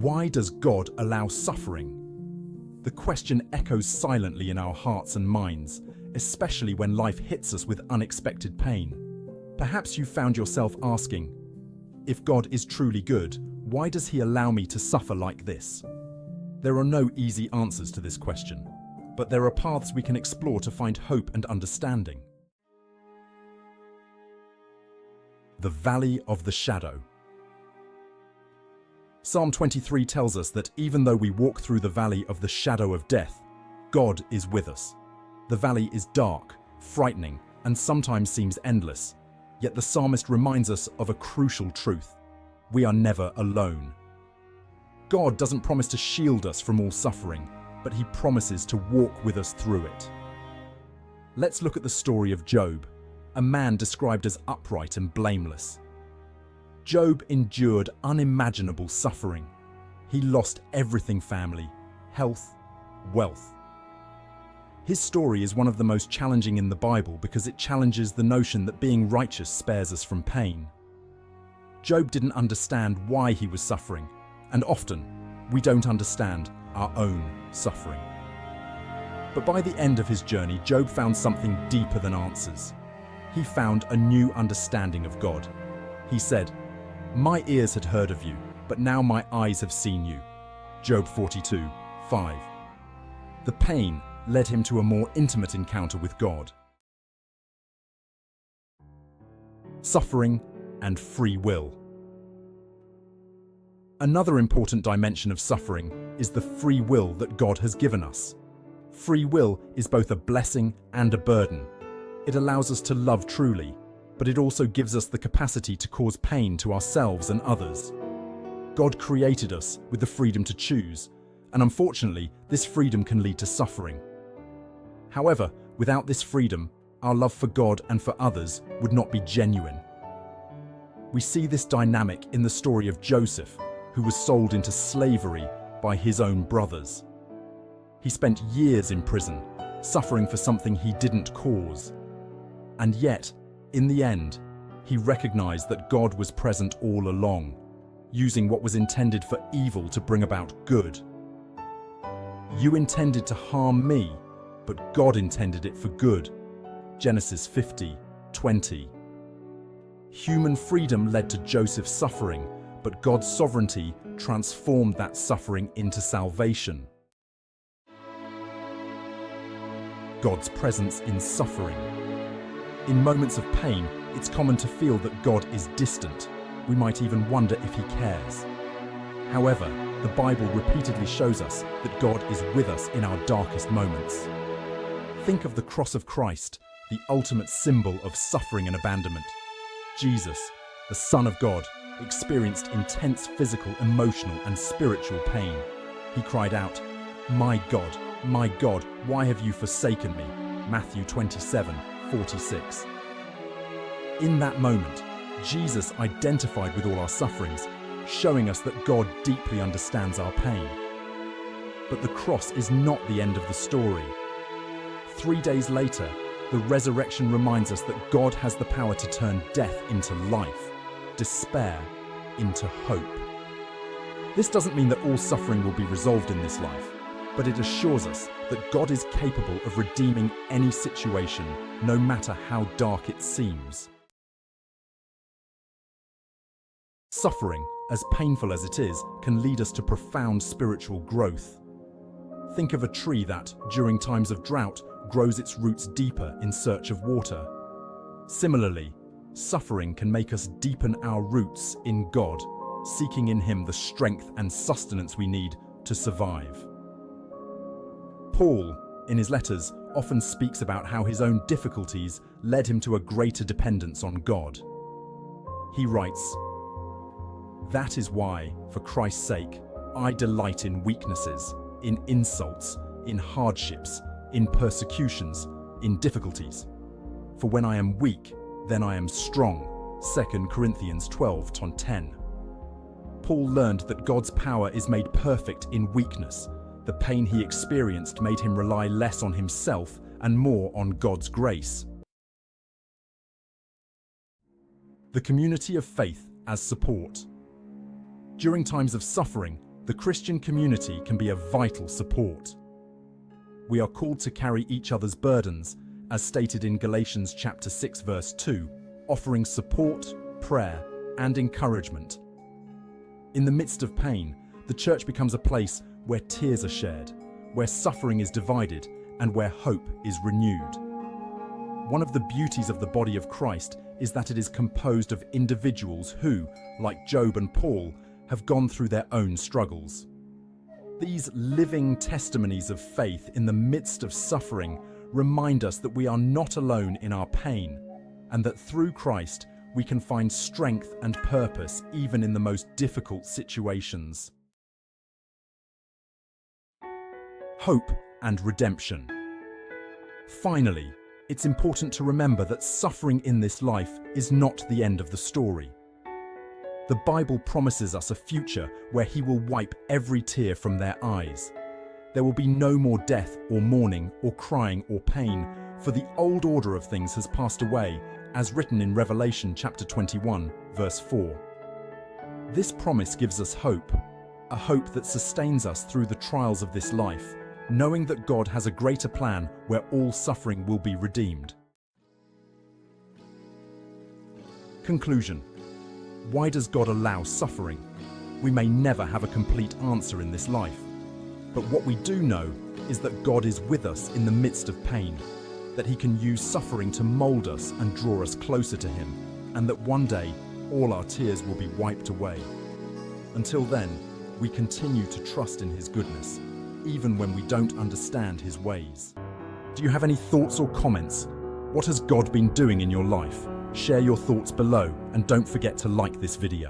Why does God allow suffering? The question echoes silently in our hearts and minds, especially when life hits us with unexpected pain. Perhaps you found yourself asking, if God is truly good, why does he allow me to suffer like this? There are no easy answers to this question, but there are paths we can explore to find hope and understanding. The Valley of the Shadow. Psalm 23 tells us that even though we walk through the valley of the shadow of death, God is with us. The valley is dark, frightening, and sometimes seems endless. Yet the psalmist reminds us of a crucial truth. We are never alone. God doesn't promise to shield us from all suffering, but he promises to walk with us through it. Let's look at the story of Job, a man described as upright and blameless. Job endured unimaginable suffering. He lost everything: family, health, wealth. His story is one of the most challenging in the Bible because it challenges the notion that being righteous spares us from pain. Job didn't understand why he was suffering, and often we don't understand our own suffering. But by the end of his journey, Job found something deeper than answers. He found a new understanding of God. He said, "My ears had heard of you, but now my eyes have seen you." Job 42:5. The pain led him to a more intimate encounter with God. Suffering and free will. Another important dimension of suffering is the free will that God has given us. Free will is both a blessing and a burden. It allows us to love truly, but it also gives us the capacity to cause pain to ourselves and others. God created us with the freedom to choose, and unfortunately, this freedom can lead to suffering. However, without this freedom, our love for God and for others would not be genuine. We see this dynamic in the story of Joseph, who was sold into slavery by his own brothers. He spent years in prison, suffering for something he didn't cause. And yet, in the end, he recognized that God was present all along, using what was intended for evil to bring about good. "You intended to harm me, but God intended it for good." Genesis 50:20. Human freedom led to Joseph's suffering, but God's sovereignty transformed that suffering into salvation. God's presence in suffering. In moments of pain, it's common to feel that God is distant. We might even wonder if he cares. However, the Bible repeatedly shows us that God is with us in our darkest moments. Think of the cross of Christ, the ultimate symbol of suffering and abandonment. Jesus, the Son of God, experienced intense physical, emotional, and spiritual pain. He cried out, my God, why have you forsaken me?" Matthew 27:46. In that moment, Jesus identified with all our sufferings, showing us that God deeply understands our pain. But the cross is not the end of the story. 3 days later, the resurrection reminds us that God has the power to turn death into life, despair into hope. This doesn't mean that all suffering will be resolved in this life, but it assures us that God is capable of redeeming any situation, no matter how dark it seems. Suffering, as painful as it is, can lead us to profound spiritual growth. Think of a tree that, during times of drought, grows its roots deeper in search of water. Similarly, suffering can make us deepen our roots in God, seeking in him the strength and sustenance we need to survive. Paul, in his letters, often speaks about how his own difficulties led him to a greater dependence on God. He writes, "That is why, for Christ's sake, I delight in weaknesses, in insults, in hardships, in persecutions, in difficulties. For when I am weak, then I am strong." 2 Corinthians 12:10. Paul learned that God's power is made perfect in weakness. The pain he experienced made him rely less on himself and more on God's grace. The community of faith as support. During times of suffering, The Christian community can be a vital support. We are called to carry each other's burdens, as stated in Galatians chapter 6 verse 2, offering support, prayer, and encouragement. In the midst of pain, the church becomes a place where tears are shared, where suffering is divided, and where hope is renewed. One of the beauties of the body of Christ is that it is composed of individuals who, like Job and Paul, have gone through their own struggles. These living testimonies of faith in the midst of suffering remind us that we are not alone in our pain, and that through Christ we can find strength and purpose even in the most difficult situations. Hope and redemption. Finally, it's important to remember that suffering in this life is not the end of the story. The Bible promises us a future where He will wipe every tear from their eyes. There will be no more death or mourning or crying or pain, for the old order of things has passed away, as written in Revelation chapter 21, verse 4. This promise gives us hope, a hope that sustains us through the trials of this life, knowing that God has a greater plan where all suffering will be redeemed. Conclusion. Why does God allow suffering? We may never have a complete answer in this life, but what we do know is that God is with us in the midst of pain, that He can use suffering to mold us and draw us closer to Him, and that one day all our tears will be wiped away. Until then, we continue to trust in His goodness, even when we don't understand His ways. Do you have any thoughts or comments? What has God been doing in your life? Share your thoughts below and don't forget to like this video.